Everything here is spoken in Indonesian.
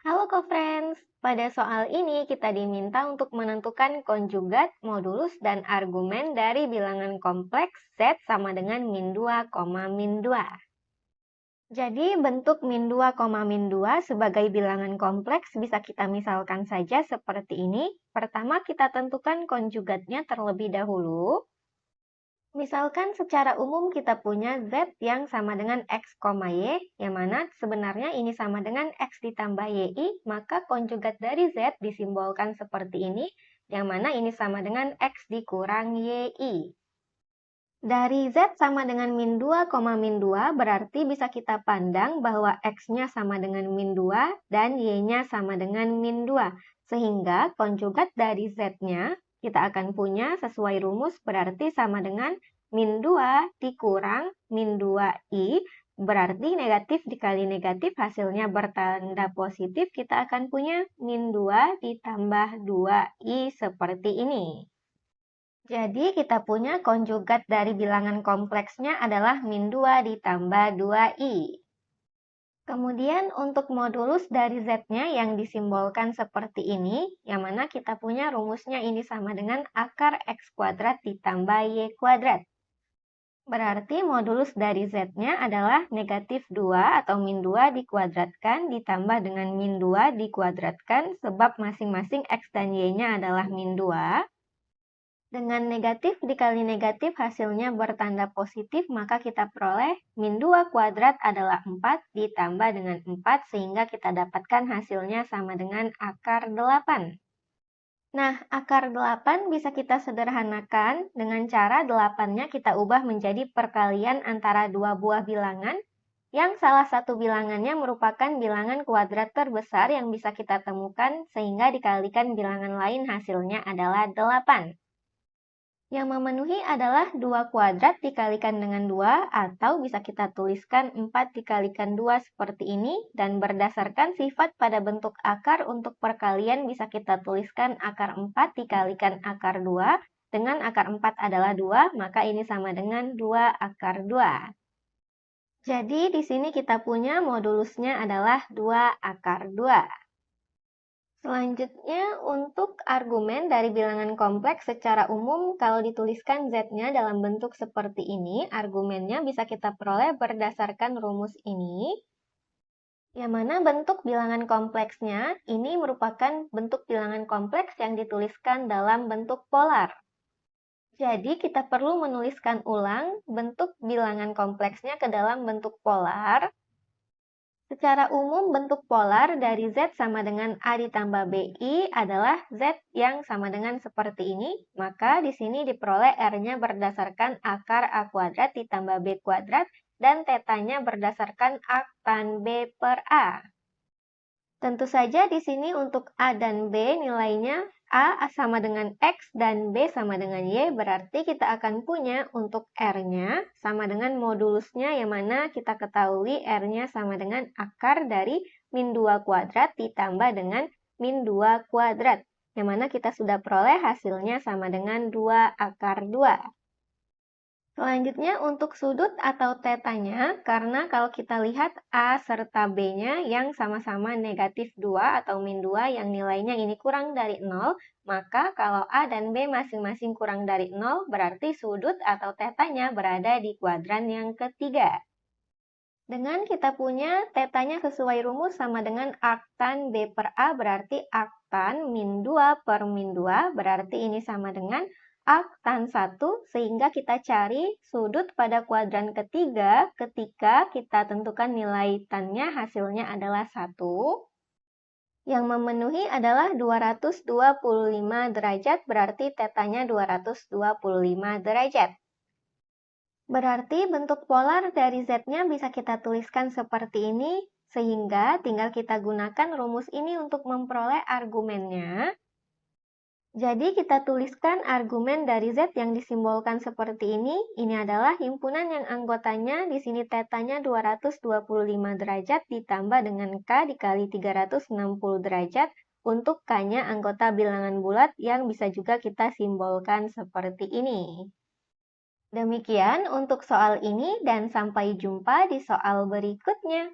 Halo co-friends, pada soal ini kita diminta untuk menentukan konjugat, modulus, dan argumen dari bilangan kompleks Z sama dengan min 2, min 2. Jadi bentuk min 2, min 2 sebagai bilangan kompleks bisa kita misalkan saja seperti ini. Pertama kita tentukan konjugatnya terlebih dahulu. Misalkan secara umum kita punya Z yang sama dengan X, Y, yang mana sebenarnya ini sama dengan X ditambah YI, maka konjugat dari Z disimbolkan seperti ini, yang mana ini sama dengan X dikurang YI. Dari Z sama dengan min 2, min 2 berarti bisa kita pandang bahwa X-nya sama dengan min 2 dan Y-nya sama dengan min 2. Sehingga konjugat dari Z-nya kita akan punya sesuai rumus berarti sama dengan min 2 dikurang min 2I. Berarti negatif dikali negatif hasilnya bertanda positif, kita akan punya min 2 ditambah 2I seperti ini. Jadi kita punya konjugat dari bilangan kompleksnya adalah min 2 ditambah 2i. Kemudian untuk modulus dari Z-nya yang disimbolkan seperti ini, yang mana kita punya rumusnya ini sama dengan akar X kuadrat ditambah Y kuadrat. Berarti modulus dari Z-nya adalah negatif 2 atau min 2 dikuadratkan ditambah dengan min 2 dikuadratkan sebab masing-masing X dan Y-nya adalah min 2. Dengan negatif dikali negatif hasilnya bertanda positif, maka kita peroleh min 2 kuadrat adalah 4 ditambah dengan 4 sehingga kita dapatkan hasilnya sama dengan akar 8. Nah, akar 8 bisa kita sederhanakan dengan cara 8-nya kita ubah menjadi perkalian antara dua buah bilangan yang salah satu bilangannya merupakan bilangan kuadrat terbesar yang bisa kita temukan sehingga dikalikan bilangan lain hasilnya adalah 8. Yang memenuhi adalah 2 kuadrat dikalikan dengan 2 atau bisa kita tuliskan 4 dikalikan 2 seperti ini dan berdasarkan sifat pada bentuk akar untuk perkalian bisa kita tuliskan akar 4 dikalikan akar 2 dengan akar 4 adalah 2 maka ini sama dengan 2 akar 2. Jadi di sini kita punya modulusnya adalah 2 akar 2. Selanjutnya, untuk argumen dari bilangan kompleks secara umum, kalau dituliskan Z-nya dalam bentuk seperti ini, argumennya bisa kita peroleh berdasarkan rumus ini, yang mana bentuk bilangan kompleksnya ini merupakan bentuk bilangan kompleks yang dituliskan dalam bentuk polar. Jadi, kita perlu menuliskan ulang bentuk bilangan kompleksnya ke dalam bentuk polar. Secara umum, bentuk polar dari Z sama dengan A ditambah BI adalah Z yang sama dengan seperti ini. Maka di sini diperoleh R-nya berdasarkan akar A kuadrat ditambah B kuadrat dan tetanya berdasarkan A tan B per A. Tentu saja di sini untuk A dan B nilainya A sama dengan X dan B sama dengan Y, berarti kita akan punya untuk R-nya sama dengan modulusnya yang mana kita ketahui R-nya sama dengan akar dari min 2 kuadrat ditambah dengan min 2 kuadrat, yang mana kita sudah peroleh hasilnya sama dengan 2 akar 2. Selanjutnya untuk sudut atau tetanya, karena kalau kita lihat A serta B-nya yang sama-sama negatif 2 atau min 2 yang nilainya ini kurang dari 0, maka kalau A dan B masing-masing kurang dari 0, berarti sudut atau tetanya berada di kuadran yang ketiga. Dengan kita punya tetanya sesuai rumus sama dengan arc tan B per A, berarti arc tan min 2 per min 2, berarti ini sama dengan arc tan 1, sehingga kita cari sudut pada kuadran ketiga ketika kita tentukan nilai tan-nya hasilnya adalah 1. Yang memenuhi adalah 225 derajat, berarti tetanya 225 derajat. Berarti bentuk polar dari Z-nya bisa kita tuliskan seperti ini, sehingga tinggal kita gunakan rumus ini untuk memperoleh argumennya. Jadi kita tuliskan argumen dari Z yang disimbolkan seperti ini. Ini adalah himpunan yang anggotanya, di sini tetanya 225 derajat ditambah dengan K dikali 360 derajat untuk K-nya anggota bilangan bulat yang bisa juga kita simbolkan seperti ini. Demikian untuk soal ini dan sampai jumpa di soal berikutnya.